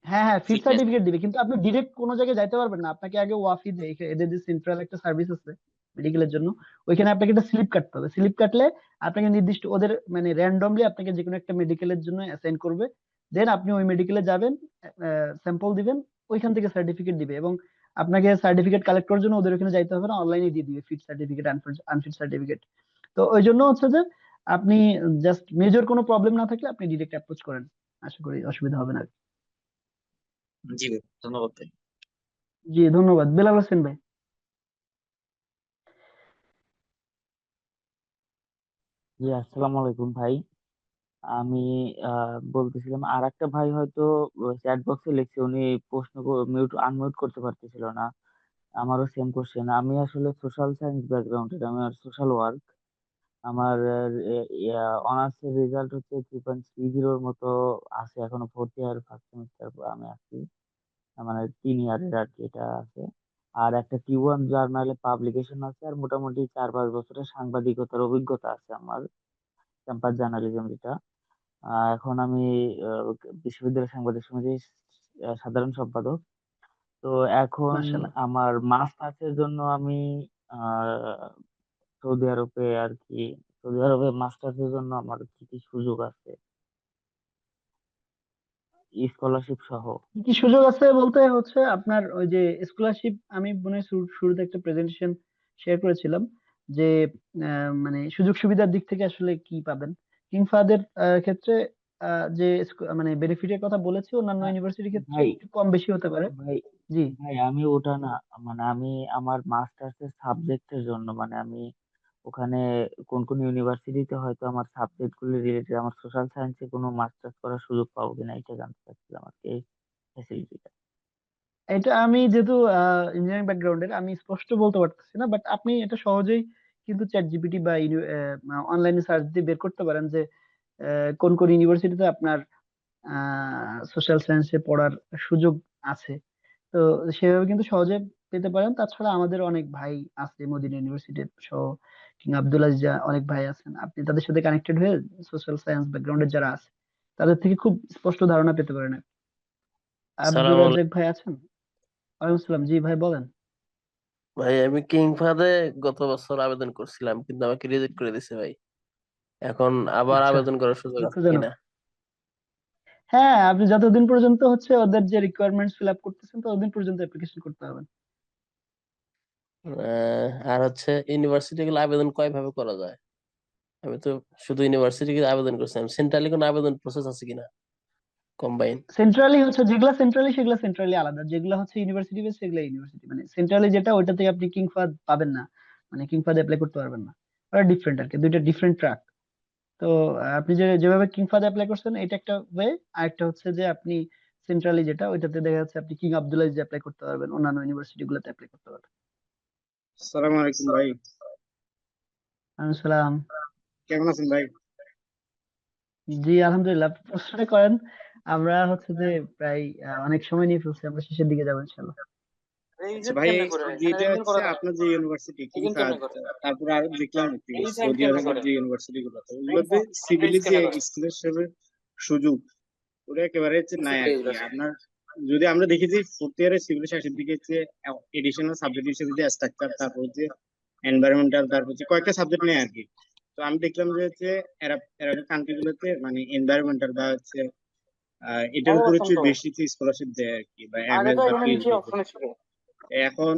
হ্যাঁ হ্যাঁ, ফিট ফিটনেস। সার্টিফিকেট দিবে, কিন্তু আপনি ডিরেক্ট কোনো জায়গায় যাইতে পারবেন না, আপনাকে আগে ওয়াফি দেয়, এদের যে সেন্ট্রাল একটা সার্ভিস আছে মেডিকেলের জন্য, ওইখানে আপনাকে একটা স্লিপ কাটতে হবে। স্লিপ কাটলে আপনাকে নির্দিষ্ট ওদের মানে র্যান্ডমলি আপনাকে যে কোনো একটা মেডিকেলের জন্য অ্যাসাইন করবে, দেন আপনি ওই মেডিকেলে যাবেন, স্যাম্পল দিবেন, ওইখান থেকে সার্টিফিকেট দিবে। এবং আপনাকে সার্টিফিকেট কালেক্ট করার জন্য ওদের ওখানে যাইতে হবে না, অনলাইনে দিয়ে দিবে ফিট সার্টিফিকেট, আনফিট সার্টিফিকেট। তো ওই জন্য হচ্ছে যে আপনি জাস্ট মেজর কোনো প্রবলেম না থাকলে আপনি ডিরেক্ট অ্যাপ্রোচ করেন, আশা করি অসুবিধা হবে না। জি ভাই, ধন্যবাদ ভাই। জি ধন্যবাদ। বেলাল হোসেন ভাই। জি, আসসালামু আলাইকুম ভাই। আমি বলতেছিলাম আর একটা ভাই হয়তো চ্যাট বক্সে লিখছে, উনি প্রশ্ন মিউট আনমিউট করতে পারতেছিল না। আমারও সেম কোশ্চেন। আমি আসলে সোশ্যাল সায়েন্স ব্যাকগ্রাউন্ডের, আমার সোশ্যাল ওয়ার্ক। আমার অনার্স এর রেজাল্ট হচ্ছে 3.30 মতো আছে, এখনো ফোর্থ ইয়ার ফার্স্ট সেমিস্টার আমি আছি, মানে 3 ইয়ারের আর কি এটা আছে। আর একটা Q1 জার্নালে পাবলিকেশন আছে, আর মোটামুটি 4-5 বছরের সাংবাদিকতার অভিজ্ঞতা আছে আমার, ক্যাম্পাস জার্নালিজম যেটা। এখন আমি আহ, বিশ্ববিদ্যালয় সাংবাদিক সমিতির সাধারণ সম্পাদক। তো এখন মাশাআল্লাহ। আমার মাস্টার্সের জন্য আমি আহ সৌদি আরবে আর কি, সৌদি আরবে মাস্টার্সের জন্য আমার কি কি সুযোগ আছে? স্কলারশিপ সহ। কি কি সুযোগ আছে বলতে হচ্ছে আপনার ওই যে স্কলারশিপ, আমি মনে হয় শুরুতে একটা প্রেজেন্টেশন শেয়ার করেছিলাম যে মানে সুযোগ সুবিধার দিক থেকে আসলে কি পাবেন কিংফাদের ক্ষেত্রে। যে মানে বেনিফিটের কথা বলেছি, অন্যান্য ইউনিভার্সিটির ক্ষেত্রে ভাই একটু কম বেশি হতে পারে। ভাই জি, ভাই আমি ওটা না, মানে আমি আমার মাস্টার্স এর সাবজেক্টের জন্য, মানে আমি ওখানে কোন কোন ইউনিভার্সিটিতে হয়তো আমার সাবজেক্ট গুলি রিলেটেড, আমার সোশ্যাল সায়েন্সে কোনো মাস্টার্স করার সুযোগ পাবো কিনা এটা জানতে চাচ্ছিলাম আর কি, এই ফ্যাসিলিটিটা। এটা আমি যেহেতু ইঞ্জিনিয়ারিং ব্যাকগ্রাউন্ডের, আমি স্পষ্ট বলতে পারতেছি না, বাট আপনি এটা সহজেই কিন্তু চ্যাট জিপিটি বা অনলাইনে সার্চ দিয়ে বের করতে পারেন যে কোন কোন ইউনিভার্সিটিতে আপনার সোশ্যাল সায়েন্সে পড়ার সুযোগ আছে। তো সেভাবে কিন্তু সহজে পেতে পারেন। তাছাড়া আমাদের অনেক ভাই আছে মদিনা ইউনিভার্সিটির সহ, কিংবা আব্দুল আজিজ, অনেক ভাই আছেন, আপনি তাদের সাথে কানেক্টেড হয়ে সোশ্যাল সায়েন্স ব্যাকগ্রাউন্ডের যারা আছে তাদের থেকে খুব স্পষ্ট ধারণা পেতে পারেন। আব্দুর সালাম রাজ্জাক আলাইকুম। ভাই আছেন? ওয়ালাইকুম আসসালাম। জি ভাই বলেন। ভাই আমি কিং ফাদে গত বছর আবেদন করছিলাম, কিন্তু আমাকে রিজেক্ট করে দিছে ভাই। এখন আবার আচ্ছা, আবেদন করার সুযোগ আছে দুঃখজনক। কিনা? হ্যাঁ, আপনি যতদিন পর্যন্ত হচ্ছে ওদের যে রিকোয়ারমেন্টস ফিল আপ করতেছেন ততদিন পর্যন্ত অ্যাপ্লিকেশন করতে হবে। আর হচ্ছে ইউনিভার্সিটি গুলো আবেদন কয় ভাবে করা যায়? আমি তো শুধু ইউনিভার্সিটি আবেদন করছিলাম, সেন্ট্রালি কোনো আবেদন প্রসেস আছে কিনা কম্বাইন? সেন্ট্রালি হচ্ছে যেগুলা সেন্ট্রালি সেগুলা সেন্ট্রালি আলাদা, যেগুলো হচ্ছে ইউনিভার্সিটি বেস সেগুলো ইউনিভার্সিটি, মানে সেন্ট্রালি যেটা ওইটা থেকে আপনি কিংফাদ পাবেন না, মানে কিংফাদ অ্যাপ্লাই করতে পারবেন না। ওটা ডিফারেন্ট আর কি, দুইটা ডিফারেন্ট ট্র্যাক। তো আপনি যেভাবে কিংফাদ অ্যাপ্লাই করছেন এটা একটা ওয়ে, আর একটা হচ্ছে যে আপনি সেন্ট্রালি যেটা ওইটাতে দেখা যাচ্ছে আপনি কিং আব্দুল আজিজ অ্যাপ্লাই করতে পারবেন, অন্যান্য ইউনিভার্সিটি গুলোতে অ্যাপ্লাই করতে পারবেন। আসসালামু আলাইকুম ভাই, আসসালাম। কেমন আছেন ভাই? জি আলহামদুলিল্লাহ, প্রশ্নটা করেন। আমরা হচ্ছে যে প্রায় অনেক সময় নিয়ে ফেলছি, আমরা শেষের দিকে যাবো ইনশাল্লাহ। আচ্ছা ভাই, যেটা হচ্ছে আপনার যে ইউনিভার্সিটি কিংফাদ, তারপর আর দেখলাম একটু সৌদি আরবের যে ইউনিভার্সিটি গুলো, তো ওগুলোতে সিভিলের যে স্কলারশিপের সুযোগ ওটা একেবারে হচ্ছে নাই আর কি। আপনার যদি আমরা দেখি যে ফোর্থ ইয়ারের সিভিল শেষের দিকে হচ্ছে এডিশনাল সাবজেক্ট হিসেবে যে স্ট্রাকচার, তারপর হচ্ছে এনভায়রনমেন্টাল, তারপর হচ্ছে কয়েকটা সাবজেক্ট নেই আর কি। তো আমি দেখলাম যে হচ্ছে এরাবিক কান্ট্রি গুলোতে মানে এনভায়রনমেন্টাল বা হচ্ছে এটার উপর হচ্ছে বেশি স্কলারশিপ দেয় আর কি, বা এমএস বা পিএইচডি। এখন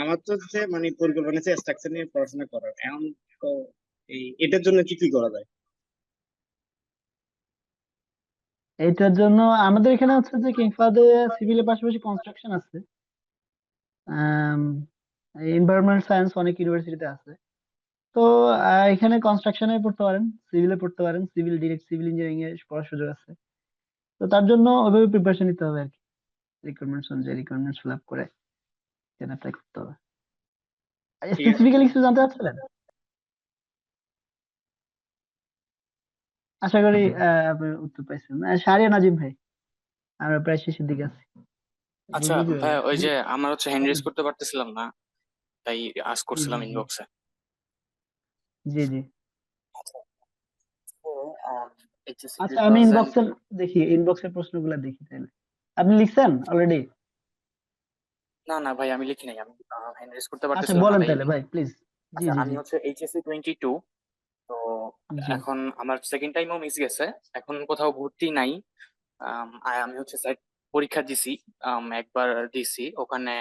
আমার তো হচ্ছে মানে পরিকল্পনা আছে স্ট্রাকচার নিয়ে পড়াশোনা করার। এখন তো এটার জন্য কি কি করা যায়? এটার জন্য আমাদের এখানে হচ্ছে যে কিংফাদে সিভিলের পাশাপাশি কনস্ট্রাকশন আছে, এনভায়রনমেন্ট সায়েন্স অনেক ইউনিভার্সিটিতে আছে। তো এখানে কনস্ট্রাকশনে পড়তে পারেন, সিভিলে পড়তে পারেন, ডিরেক্ট সিভিল ইঞ্জিনিয়ারিং এ পড়ার সুযোগ আছে। তো তার জন্য ওইভাবে প্রিপারেশন নিতে হবে আর কি, রিকোয়ারমেন্টস অনুযায়ী রিকোয়ারমেন্টস ফিল আপ করে এখানে অ্যাপ্লাই করতে হবে। ঠিক আছে। স্পেসিফিক্যালি কিছু জানতে চাচ্ছিলেন? আশা করি আপনি উত্তর পাইছেন। শাহরিয়া নাজিম ভাই, আমরা প্রায় শেষের দিকে আছি। আচ্ছা বুঝলি কি ভাইয়া, ওই জি, যে আমার হচ্ছে হ্যান্ড রেজ বলেন। করতে পারতেছিলাম না, তাই আজ জি জি করছিলাম জি ইনবক্সে। জি জি। এইচএসসি আচ্ছা, আমি 2000। ইনবক্সের দেখি, ইনবক্সের প্রশ্নগুলো দেখি তাহলে। আপনি লিখছেন অলরেডি? না না ভাই, আমি লিখি নাই, আমি হ্যান্ড রেজ করতে আচ্ছা পারতেছিলাম না বলেন তাই তাহলে লিখি। ভাই প্লিজ। জি আচ্ছা, জি আমি জি হচ্ছে এইচএসসি 22, তো জি এখন আমার সেকেন্ড টাইমও মিস গেছে, এখন কোথাও ভর্তি নাই। আর আমি হচ্ছে সাইট পরীক্ষা দিছি, একবার দিছি, ওখানে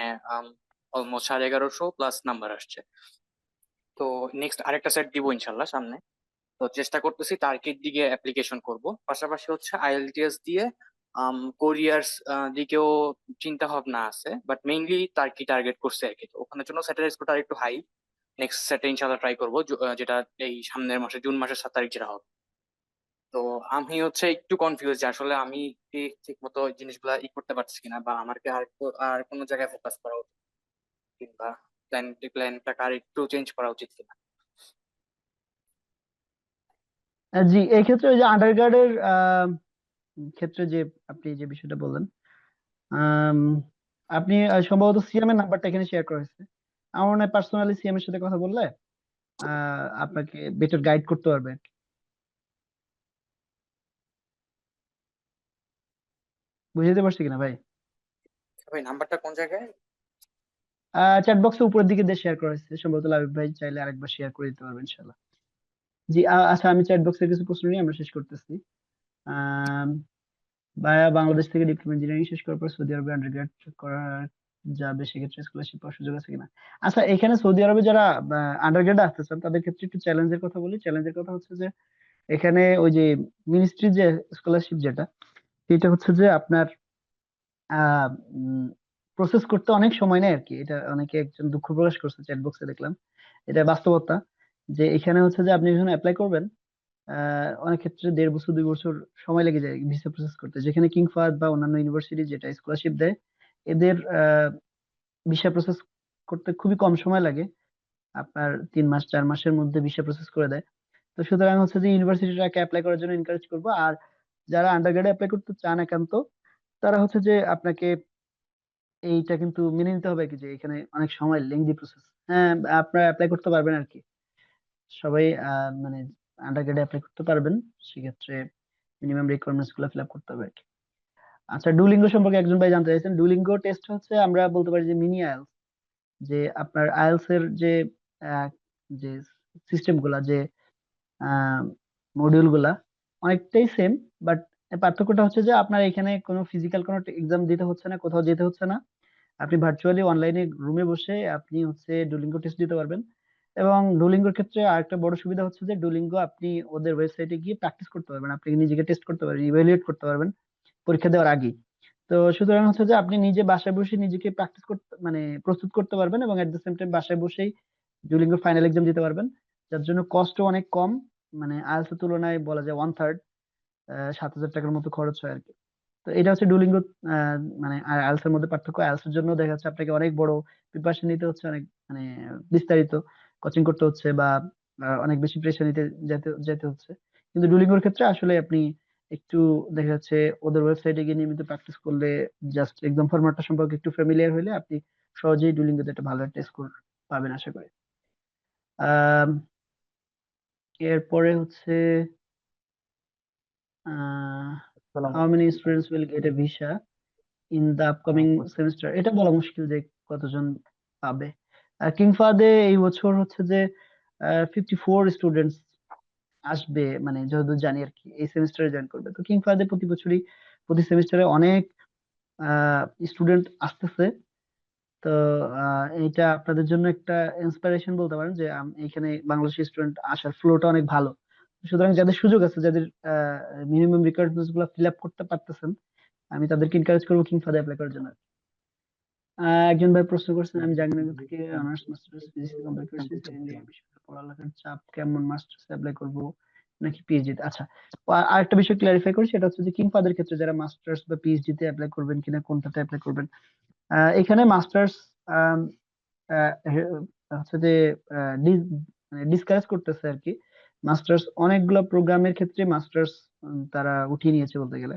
অলমোস্ট 1150 প্লাস নাম্বার আসছে। তো নেক্সট আরেকটা সেট দিব ইনশাল্লাহ সামনে। তো চেষ্টা করতেছি টার্কির দিকে অ্যাপ্লিকেশন করব, পাশাপাশি হচ্ছে আইএলটিএস দিয়ে কোরিয়ার দিকেও চিন্তা ভাবনা আছে, বাট মেইনলি টার্কি টার্গেট করছে আর কি। তো ওখানের জন্য স্যাটার স্কোরটা একটু হাই। নেক্সট সেটে ইনশাল্লাহ ট্রাই করবো, যেটা এই সামনের মাসে জুন মাসের 7 তারিখ যেটা হবে। তো আমি হচ্ছে একটু কনফিউজ যে আসলে আমি কি ঠিক মতো জিনিসগুলা করতে পারছি কিনা, বা আমার কি আর কোনো জায়গায় ফোকাস করা উচিত, কিংবা প্ল্যানটাকে আর একটু চেঞ্জ করা উচিত কিনা। জি, এই ক্ষেত্রে ওই যে আন্ডার গ্রাডের ক্ষেত্রে যে আপনি যে বিষয়টা বললেন, আম, আপনি সম্ভবত সিএম এর নাম্বারটা এখানে শেয়ার করা হয়েছে। আমার মনে হয় পার্সোনালি সিএম এর সাথে কথা বললে আপনাকে বেটার গাইড করতে পারবে। বুঝতে পারছি কিনা ভাই? ভাই নাম্বারটা কোন জায়গায়? চ্যাট বক্সে উপরের দিকে দিয়ে শেয়ার করা হয়েছে, সম্ভবত লাবিব ভাই চাইলে আরেকবার শেয়ার করে দিতে পারবেন ইনশাল্লাহ। জি, আচ্ছা, আমি চ্যাট বক্সের কিছু প্রশ্ন নিয়ে আমরা শেষ করতেছি। আম, ভাইয়া বাংলাদেশ থেকে ডিপ্লোমা ইঞ্জিনিয়ারিং শেষ করার পর সৌদি আরবে আন্ডারগ্রেড করা যাবে, সেক্ষেত্রে স্কলারশিপ পাওয়ার সুযোগ আছে কিনা? আচ্ছা, এখানে সৌদি আরবে যারা আন্ডারগ্রেড আসতে চান তাদের ক্ষেত্রে একটু চ্যালেঞ্জের কথা বলি। চ্যালেঞ্জের কথা হচ্ছে যে এখানে ওই যে মিনিস্ট্রি যে স্কলারশিপ যেটা, সেটা হচ্ছে যে আপনার আহ প্রসেস করতে অনেক সময় নেয় আর কি। এটা অনেকে একজন দুঃখ প্রকাশ করছে চ্যাট বক্সে, দেখলাম। এটা বাস্তবতা যে এখানে হচ্ছে যে আপনি যখন অ্যাপ্লাই করবেন অনেক ক্ষেত্রে 1.5 বছর 2 বছর সময় লেগে যায় ভিসা প্রসেস করতে। যেখানে কিং ফাহাদ বা অন্যান্য ইউনিভার্সিটি যেটা স্কলারশিপ দেয়, এদের ভিসা প্রসেস করতে খুবই কম সময় লাগে। আপনার 3 মাস 4 মাসের মধ্যে ভিসা প্রসেস করে দেয়। তো সুতরাং হচ্ছে যে ইউনিভার্সিটিটাকে অ্যাপ্লাই করার জন্য এনকারেজ করবো। আর যারা আন্ডারগ্রেডে অ্যাপ্লাই করতে চান একান্ত, তারা হচ্ছে যে আপনাকে এইটা কিন্তু মেনে নিতে হবে কি যে এখানে অনেক সময় লেংদি প্রসেস। হ্যাঁ, আপনারা অ্যাপ্লাই করতে পারবেন আর কি, সবাই মানে আন্ডারগ্রেডে অ্যাপ্লাই করতে পারবেন। সেক্ষেত্রে মিনিমাম রিকোয়ারমেন্টস গুলো ফিল আপ করতে হবে আর কি। আচ্ছা, ডুলিঙ্গো সম্পর্কে একজন ভাই জানতে চাইছেন। ডুলিঙ্গো টেস্ট হচ্ছে আমরা বলতে পারি যে মিনি আইএলস। যে আপনার আইএলস এর যে আহ, যে সিস্টেম গুলা, যে মডিউল গুলা অনেকটাই সেম, বাট পার্থক্যটা হচ্ছে যে আপনার এখানে কোনো ফিজিক্যাল কোনো এক্সাম দিতে হচ্ছে না, কোথাও যেতে হচ্ছে না। আপনি ভার্চুয়ালি অনলাইনে রুমে বসে আপনি হচ্ছে ডুলিঙ্গো টেস্ট দিতে পারবেন। এবং ডুলিঙ্গোর ক্ষেত্রে আরেকটা বড় সুবিধা হচ্ছে যে ডুলিঙ্গো আপনি ওদের ওয়েবসাইটে গিয়ে প্র্যাকটিস করতে পারবেন, আপনি নিজেকে টেস্ট করতে পারবেন, ইভ্যালুয়েট করতে পারবেন পরীক্ষা দেওয়ার আগে। তো সুতরাং হচ্ছে যে আপনি নিজে বাসায় বসে নিজেকে প্র্যাকটিস করতে মানে প্রস্তুত করতে পারবেন, এবং এট দ্য সেম টাইম বাসায় বসেই ডুলিঙ্গো ফাইনাল এক্সাম দিতে পারবেন, যার জন্য কষ্ট অনেক কম। মানে আইএলটিএস এর তুলনায় বলা যায় 1/3, 7,000 টাকার মতো খরচ হয় আর কি। তো এটা হচ্ছে ডুলিঙ্গো মানে আর আইএলটিএস এর মধ্যে পার্থক্য। আইএলটিএস এর জন্য দেখা যাচ্ছে আপনাকে অনেক বড় প্রিপারেশন নিতে হচ্ছে, অনেক মানে বিস্তারিত কোচিং করতে হচ্ছে, বা অনেক বেশি প্রেশার নিতে যেতে যেতে হচ্ছে। কিন্তু ডুলিঙ্গোর ক্ষেত্রে আসলে আপনি একটু দেখা যাচ্ছে ওদের ওয়েবসাইটে গিয়ে নিয়মিত প্র্যাকটিস করলে, জাস্ট এক্সাম ফরম্যাটটা সম্পর্কে একটু ফ্যামিলিয়ার হলে আপনি সহজেই ডুলিঙ্গোতে একটা ভালো একটা স্কোর পাবেন আশা করি। আহ এরপরে হচ্ছে আসসালামু how many students will get a visa in the upcoming semester? এটা বলা মুশকিল যে কতজন পাবে। কিং ফাদে এই বছর হচ্ছে যে 54 স্টুডেন্টস আসবে, মানে যতদূর জানি আর কি, এই সেমিস্টারে জয়েন করবে। তো কিং ফাদে প্রতি বছরই প্রতি সেমিস্টারে অনেক স্টুডেন্ট আসতেছে। তো এইটা আপনাদের জন্য একটা ইন্সপিরেশন বলতে পারেন যে এখানে বাংলাদেশি স্টুডেন্ট আসার ফ্লোটা অনেক ভালো। সুতরাং যাদের সুযোগ আছে, যাদের মিনিমাম রিকোয়ারমেন্টস গুলো ফিল আপ করতে পারতেছেন, আমি তাদেরকে এনকারেজ করবো কিং ফাদে অ্যাপ্লাই করার জন্য। একজন ভাই প্রশ্ন করছেন, আমি জাহাঙ্গীরনগর থেকে অনার্স মাস্টার্স ফিজিক্স কমপ্লিট করেছি, সেকেন্ড ইয়ার বিষয়ে পড়ালেখার চাপ কেমন, মাস্টার্স অ্যাপ্লাই করব নাকি পিএইচডি? আচ্ছা, আরেকটা বিষয় ক্লারিফাই করি, সেটা হচ্ছে যে কিং ফাদের ক্ষেত্রে যারা মাস্টার্স বা পিএইচডি তে অ্যাপ্লাই করবেন কিনা, কোনটাতে অ্যাপ্লাই করবেন। এখানে মাস্টার্স হচ্ছে যে ডিসকাস করতেছে আর কি। মাস্টার্স অনেকগুলো প্রোগ্রামের ক্ষেত্রে মাস্টার্স তারা উঠিয়ে নিয়েছে বলতে গেলে।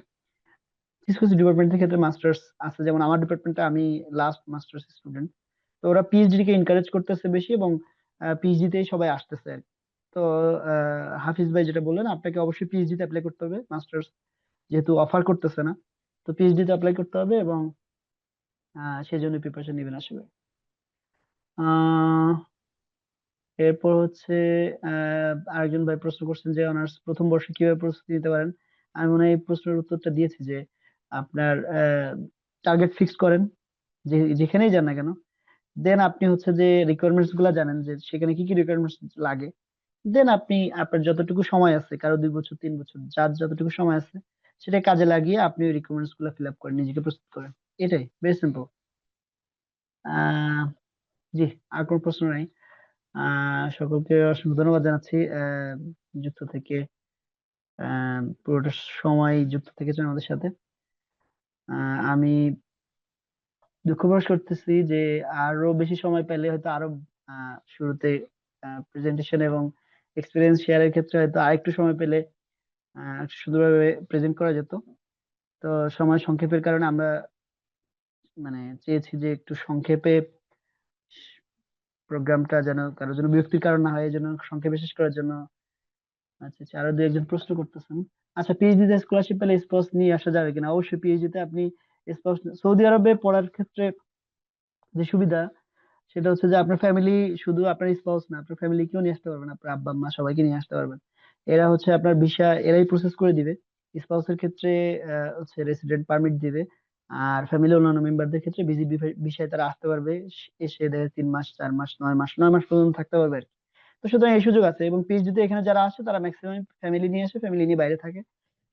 কিছু কিছু ডিপার্টমেন্টের ক্ষেত্রে মাস্টার্স আছে, যেমন আমার ডিপার্টমেন্টে আমি লাস্ট মাস্টার্স স্টুডেন্ট। তো ওরা পিএইচডি কে এনকারেজ করতেছে বেশি, এবং পিএইচডি তেই সবাই আসতেছে আর কি। তো হাফিজ ভাই যেটা বললেন, আপনাকে অবশ্যই পিএইচডি তে অ্যাপ্লাই করতে হবে, মাস্টার্স যেহেতু অফার করতেছে না। তো পিএইচডি তে অ্যাপ্লাই করতে হবে, এবং সেজন্য প্রিপারেশন নেবেন আসলে। আহ এরপর হচ্ছে আরেকজন ভাই প্রশ্ন করছেন যে অনার্স প্রথম বর্ষে কিভাবে প্রস্তুতি নিতে পারেন। আমি মনে হয় এই প্রশ্নের উত্তরটা দিয়েছি যে আপনার টার্গেট ফিক্স করেন, যে যেখানেই যান না কেন। দেন আপনি হচ্ছে যে রিকোয়ারমেন্টস গুলা জানেন যে সেখানে কি কি রিকোয়ারমেন্টস লাগে। দেন আপনি আপনার যতটুকু সময় আছে, কারো 2 বছর 3 বছর, যার যতটুকু সময় আছে সেটা কাজে লাগিয়ে আপনি ওই রিকোয়ারমেন্টস গুলা ফিল আপ করেন, নিজেকে প্রস্তুত করেন। এটাই, ভেরি সিম্পল। জি, আর কোনো প্রশ্ন নাই। সকলকে অসংখ্য ধন্যবাদ জানাচ্ছি যুক্ত থেকে পুরোটা সময় যুক্ত থেকেছেন আমাদের সাথে। আমি দুঃখ প্রকাশ করতেছি যে আরো বেশি সময় পেলে হয়তো আরো শুরুতে প্রেজেন্টেশন এবং এক্সপিরিয়েন্স শেয়ারের ক্ষেত্রে হয়তো আরেকটু সময় পেলে একটু সুন্দরভাবে প্রেজেন্ট করা যেত। তো সময় সংক্ষেপের কারণে আমরা মানে চেয়েছি যে একটু সংক্ষেপে প্রোগ্রামটা যেন কারোর জন্য বিরক্তির কারণ না হয়, এই জন্য সংক্ষেপে শেষ করার জন্য। আচ্ছা আচ্ছা, আরো 2 একজন প্রশ্ন করতেছেন। আচ্ছা, পিএইচডি তে স্কলারশিপ পেলে স্পাউস নিয়ে আসা যাবে কিনা? অবশ্যই পিএইচডি তে আপনি স্পাউস, সৌদি আরবে পড়ার ক্ষেত্রে যে সুবিধা সেটা হচ্ছে যে আপনার ফ্যামিলি, শুধু আপনার স্পাউস না, আপনার ফ্যামিলিকেও নিয়ে আসতে পারবেন, আপনার আব্বা আম্মা সবাইকে নিয়ে আসতে পারবেন। এরা হচ্ছে আপনার ভিসা এরাই প্রসেস করে দিবে। স্পাউসের ক্ষেত্রে হচ্ছে রেসিডেন্ট পারমিট দিবে। আর ফ্যামিলি অন্যান্য মেম্বারদের ক্ষেত্রে ভিজিট বিষয়ে তারা আসতে পারবে, এসে দেখে 3 মাস 4 মাস 9 মাস 9 মাস পর্যন্ত থাকতে পারবে আর কি। তো সুতরাং এই সুযোগ আছে। এবং পিএইচডিতে এখানে যারা আসে তারা ম্যাক্সিমাম ফ্যামিলি নিয়ে আসে, ফ্যামিলি নিয়ে বাইরে থাকে,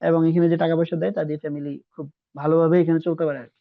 এবং এখানে যে টাকা পয়সা দেয় তা দিয়ে ফ্যামিলি খুব ভালোভাবে এখানে চলতে পারে আর কি।